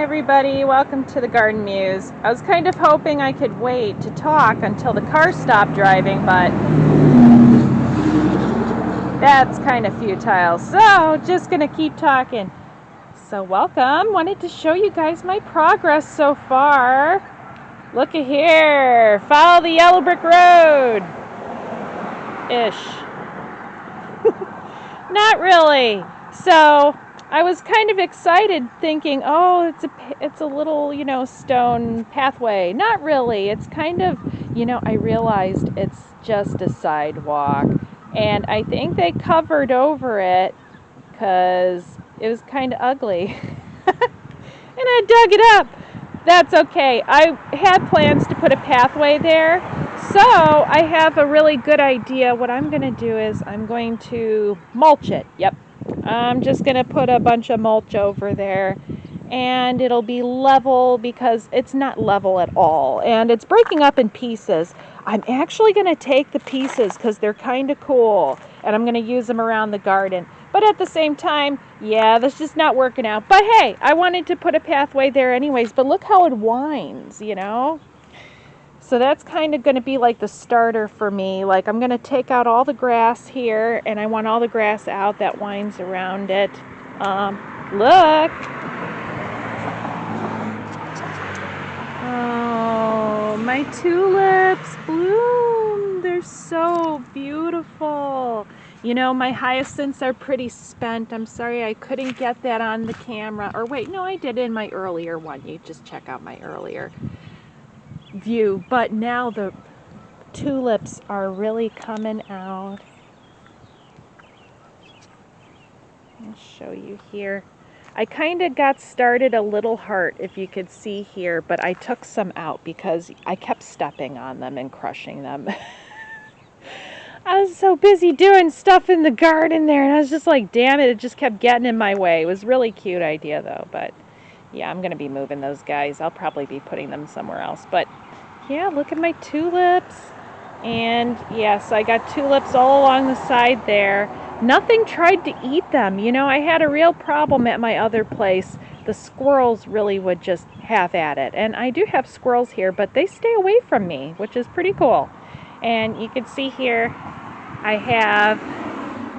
everybody, welcome to the Garden Muse. I was kind of hoping I could wait to talk until the car stopped driving, but that's kind of futile, so just gonna keep talking. So welcome, wanted to show you guys my progress so far. Look at here, follow the yellow brick road. Ish. Not really. So I was kind of excited thinking, oh, it's a little, stone pathway. Not really. It's kind of, I realized it's just a sidewalk. And I think they covered over it because it was kind of ugly. And I dug it up. That's okay. I had plans to put a pathway there. So I have a really good idea. What I'm going to do is I'm going to mulch it. Yep. I'm just going to put a bunch of mulch over there and it'll be level because it's not level at all and it's breaking up in pieces. I'm actually going to take the pieces because they're kind of cool and I'm going to use them around the garden. But at the same time, yeah, that's just not working out. But hey, I wanted to put a pathway there anyways, but look how it winds, So that's kind of going to be like the starter for me. Like I'm going to take out all the grass here and I want all the grass out that winds around it. Look. Oh, my tulips bloom. They're so beautiful. My hyacinths are pretty spent. I'm sorry I couldn't get that on the camera. Or wait, no, I did in my earlier one. You just check out my earlier view. But now the tulips are really coming out. I'll show you here. I kind of got started a little heart, if you could see here, but I took some out because I kept stepping on them and crushing them. I was so busy doing stuff in the garden there, and I was just like, damn it, it just kept getting in my way. It was a really cute idea, though, but yeah, I'm going to be moving those guys. I'll probably be putting them somewhere else, but yeah, look at my tulips. And yes, I got tulips all along the side there. Nothing tried to eat them. I had a real problem at my other place. The squirrels really would just have at it. And I do have squirrels here, but they stay away from me, which is pretty cool. And you can see here, I have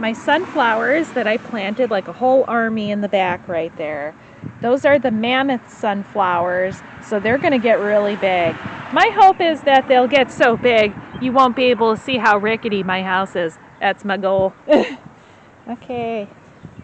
my sunflowers that I planted, like a whole army in the back right there. Those are the mammoth sunflowers, so they're going to get really big. My hope is that they'll get so big you won't be able to see how rickety my house is. That's my goal. Okay,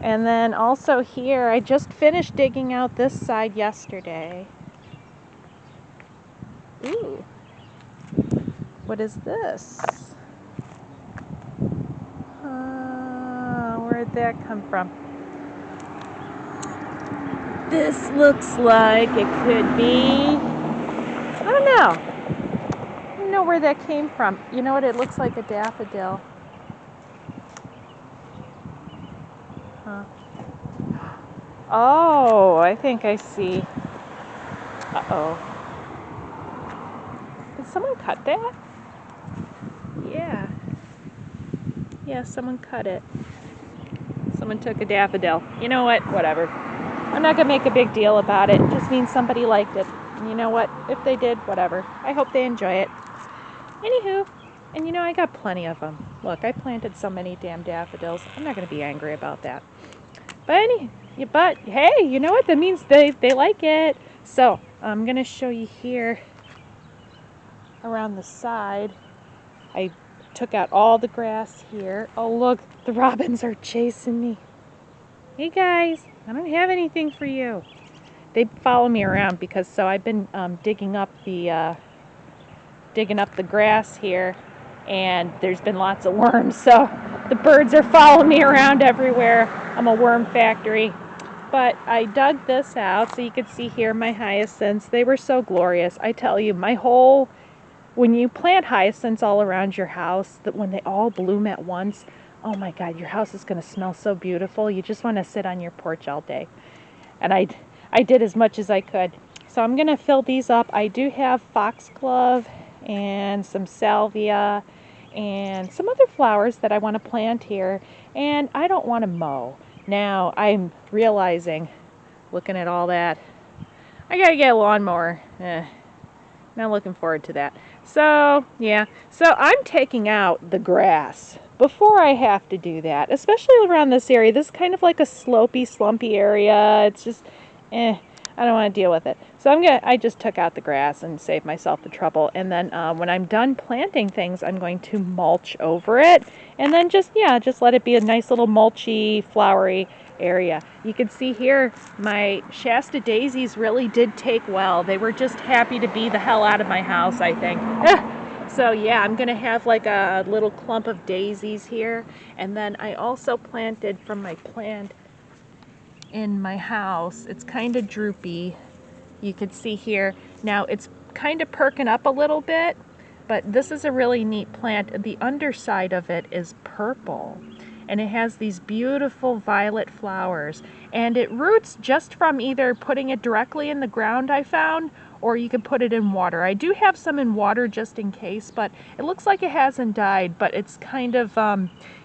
and then also here, I just finished digging out this side yesterday. Ooh, what is this? Where'd that come from? This looks like it could be, I don't know where that came from. You know what, it looks like a daffodil. Huh. Oh, I think I see. Uh-oh. Did someone cut that? Yeah. Yeah, someone cut it. Someone took a daffodil. You know what? Whatever. I'm not going to make a big deal about it. It just means somebody liked it. And you know what? If they did, whatever. I hope they enjoy it. Anywho, and I got plenty of them. Look, I planted so many damn daffodils. I'm not going to be angry about that. But hey, you know what? That means they like it. So I'm going to show you here around the side. I took out all the grass here. Oh, look, the robins are chasing me. Hey guys, I don't have anything for you. They follow me around because I've been digging up the grass here, and there's been lots of worms, so the birds are following me around everywhere. I'm a worm factory. But I dug this out so you can see here my hyacinths. They were so glorious. I tell you, when you plant hyacinths all around your house, that when they all bloom at once, oh my God, your house is going to smell so beautiful. You just want to sit on your porch all day. And I did as much as I could. So I'm going to fill these up. I do have foxglove and some salvia and some other flowers that I want to plant here. And I don't want to mow. Now I'm realizing, looking at all that, I gotta get a lawnmower. Not looking forward to that. So, yeah. So I'm taking out the grass before I have to do that, especially around this area. This is kind of like a slopey, slumpy area. It's just, I don't want to deal with it. So I just took out the grass and saved myself the trouble. And then when I'm done planting things, I'm going to mulch over it. And then just let it be a nice little mulchy, flowery area. You can see here my Shasta daisies really did take well. They were just happy to be the hell out of my house, I think. So yeah, I'm gonna have like a little clump of daisies here. And then I also planted from my plant in my house. It's kind of droopy. You can see here. Now it's kind of perking up a little bit, but this is a really neat plant. The underside of it is purple, and it has these beautiful violet flowers, and it roots just from either putting it directly in the ground, I found, or you can put it in water. I do have some in water just in case, but it looks like it hasn't died, but it's kind of,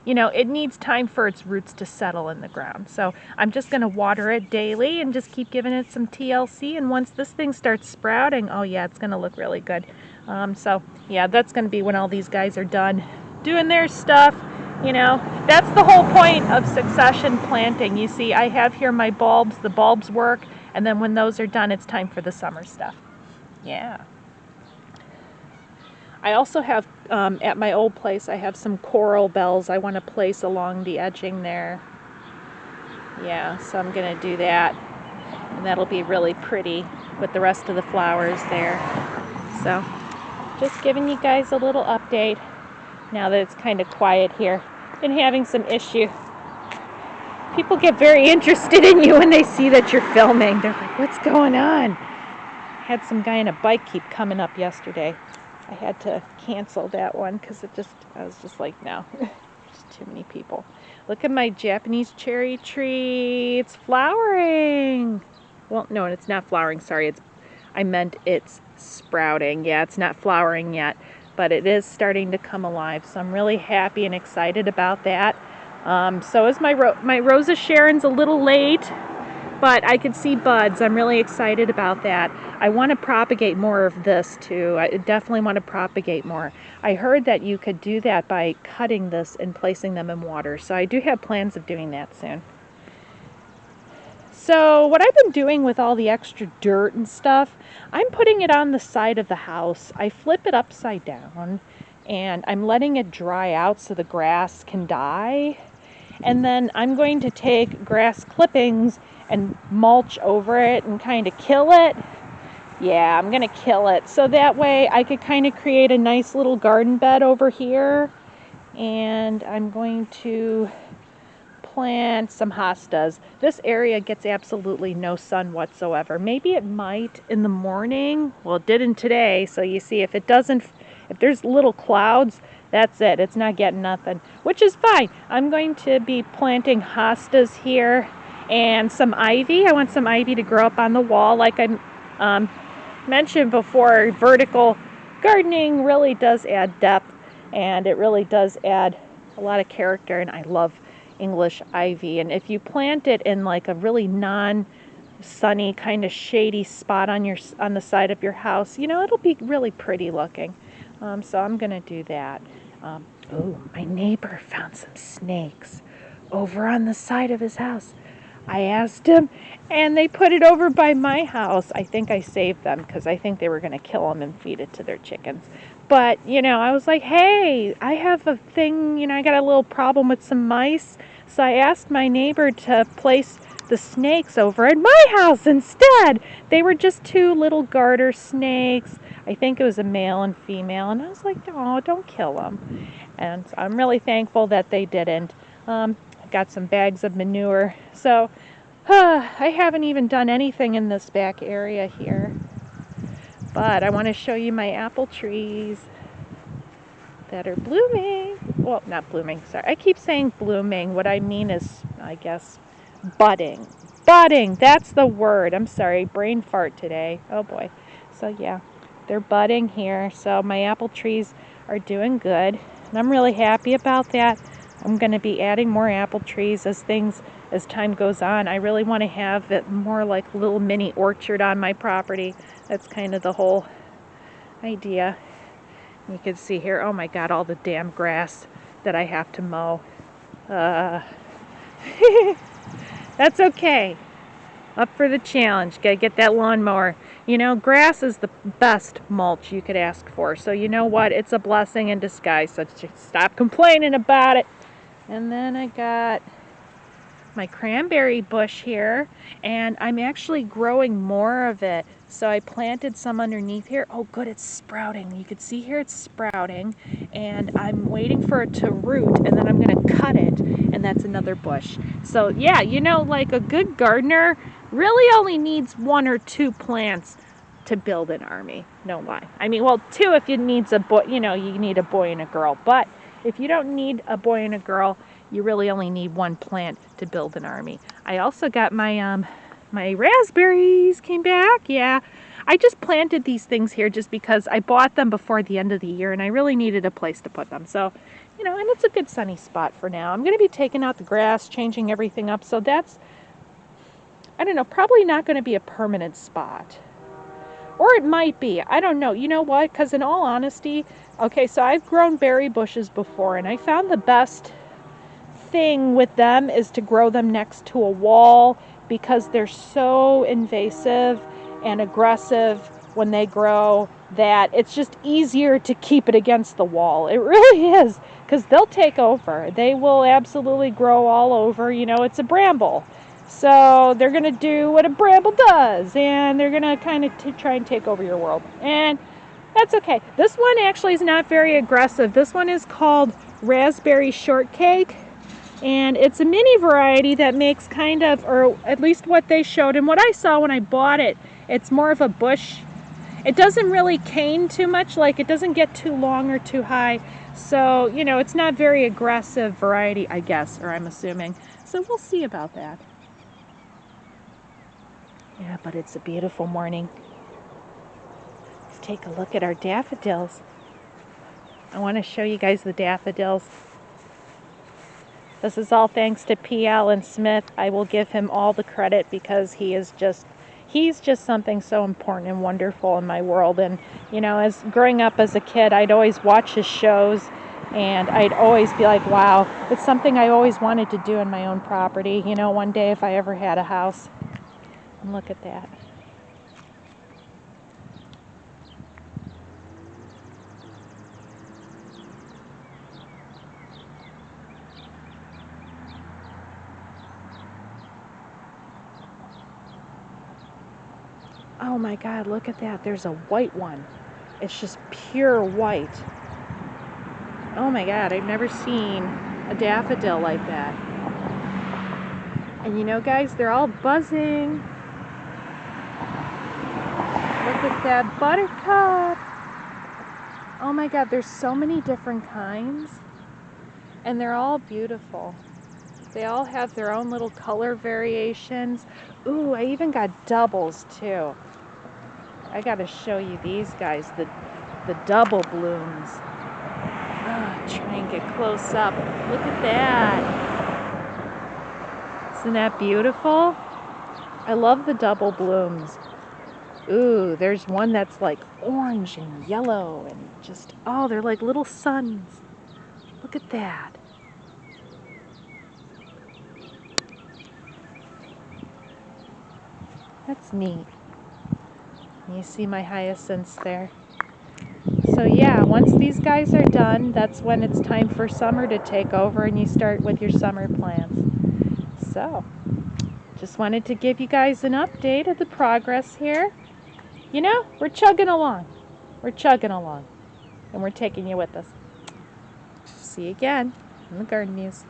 it needs time for its roots to settle in the ground. So I'm just going to water it daily and just keep giving it some TLC, and once this thing starts sprouting, oh yeah, it's going to look really good. So yeah, that's going to be when all these guys are done doing their stuff. That's the whole point of succession planting. You see, I have here my bulbs. The bulbs work, and then when those are done, it's time for the summer stuff. Yeah. I also have, at my old place, I have some coral bells I want to place along the edging there. Yeah, so I'm going to do that, and that'll be really pretty with the rest of the flowers there. So, just giving you guys a little update now that it's kind of quiet here. Been having some issue. People get very interested in you when they see that you're filming. They're like, what's going on? Had some guy on a bike keep coming up yesterday. I had to cancel that one because I was just like, no, there's too many people. Look at my Japanese cherry tree. It's flowering. Well, no, it's not flowering. Sorry, I meant it's sprouting. Yeah, it's not flowering yet, but it is starting to come alive. So I'm really happy and excited about that. So is my Rosa Sharon's a little late, but I can see buds. I'm really excited about that. I want to propagate more of this too. I definitely want to propagate more. I heard that you could do that by cutting this and placing them in water. So I do have plans of doing that soon. So what I've been doing with all the extra dirt and stuff, I'm putting it on the side of the house. I flip it upside down and I'm letting it dry out so the grass can die. And then I'm going to take grass clippings and mulch over it and kind of kill it. Yeah, I'm going to kill it. So that way I could kind of create a nice little garden bed over here. And I'm going to plant some hostas. This area gets absolutely no sun whatsoever. Maybe it might in the morning. Well, it didn't today. So you see, if there's little clouds, that's it. It's not getting nothing, which is fine. I'm going to be planting hostas here and some ivy. I want some ivy to grow up on the wall. Like I mentioned before, vertical gardening really does add depth, and it really does add a lot of character, and I love English ivy. And if you plant it in like a really non-sunny, kind of shady spot on the side of your house, it'll be really pretty looking. So I'm going to do that. Oh, my neighbor found some snakes over on the side of his house. I asked him, and they put it over by my house. I think I saved them because I think they were going to kill them and feed it to their chickens. But, I was like, hey, I have a thing, I got a little problem with some mice. So I asked my neighbor to place the snakes over at my house instead. They were just two little garter snakes. I think it was a male and female. And I was like, oh, don't kill them. And so I'm really thankful that they didn't. I got some bags of manure. So I haven't even done anything in this back area here. But I want to show you my apple trees that are blooming. Well, not blooming, sorry. I keep saying blooming. What I mean is, I guess, budding. Budding, that's the word. I'm sorry, brain fart today. Oh boy. So yeah, they're budding here. So my apple trees are doing good. And I'm really happy about that. I'm going to be adding more apple trees as time goes on. I really want to have it more like a little mini orchard on my property. That's kind of the whole idea. You can see here, oh my God, all the damn grass that I have to mow. That's okay. Up for the challenge. Gotta get that lawnmower. You know, grass is the best mulch you could ask for. So you know what? It's a blessing in disguise. So just stop complaining about it. And then I got my cranberry bush here, and I'm actually growing more of it. So I planted some underneath here. Oh good, it's sprouting. You can see here it's sprouting, and I'm waiting for it to root, and then I'm gonna cut it, and that's another bush. So yeah, you know, like a good gardener really only needs 1 or 2 plants to build an army. No lie. I mean, well, 2 if you needs a boy, you know, you need a boy and a girl. But if you don't need a boy and a girl, you really only need 1 plant to build an army. I also got my my raspberries came back. Yeah, I just planted these things here just because I bought them before the end of the year, and I really needed a place to put them. So, you know, and it's a good sunny spot for now. I'm going to be taking out the grass, changing everything up. So that's, I don't know, probably not going to be a permanent spot. Or it might be. I don't know. You know what? Because in all honesty, okay, so I've grown berry bushes before, and I found the best thing with them is to grow them next to a wall, because they're so invasive and aggressive when they grow that it's just easier to keep it against the wall. It really is, because they'll take over. They will absolutely grow all over. You know, it's a bramble. So they're going to do what a bramble does, and they're going to kind of try and take over your world. And that's okay. This one actually is not very aggressive. This one is called Raspberry Shortcake. And it's a mini variety that makes kind of, or at least what they showed and what I saw when I bought it, it's more of a bush. It doesn't really cane too much, like it doesn't get too long or too high. So, you know, it's not very aggressive variety, I guess, or I'm assuming. So we'll see about that. Yeah, but it's a beautiful morning. Let's take a look at our daffodils. I want to show you guys the daffodils. This is all thanks to P. Allen Smith. I will give him all the credit because he's just something so important and wonderful in my world. And, you know, as growing up as a kid, I'd always watch his shows, and I'd always be like, wow, it's something I always wanted to do on my own property, you know, one day if I ever had a house. And look at that. Oh my God, look at that. There's a white one. It's just pure white. Oh my God, I've never seen a daffodil like that. And you know, guys, they're all buzzing. Look at that buttercup. Oh my God, there's so many different kinds. And they're all beautiful. They all have their own little color variations. Ooh, I even got doubles too. I gotta show you these guys, the double blooms. Try and get close up. Look at that. Isn't that beautiful? I love the double blooms. Ooh, there's one that's like orange and yellow and just, oh, they're like little suns. Look at that. That's neat. You see my hyacinths there. So yeah, once these guys are done, that's when it's time for summer to take over and you start with your summer plans. So, just wanted to give you guys an update of the progress here. You know, we're chugging along. We're chugging along. And we're taking you with us. See you again in the Garden Muse.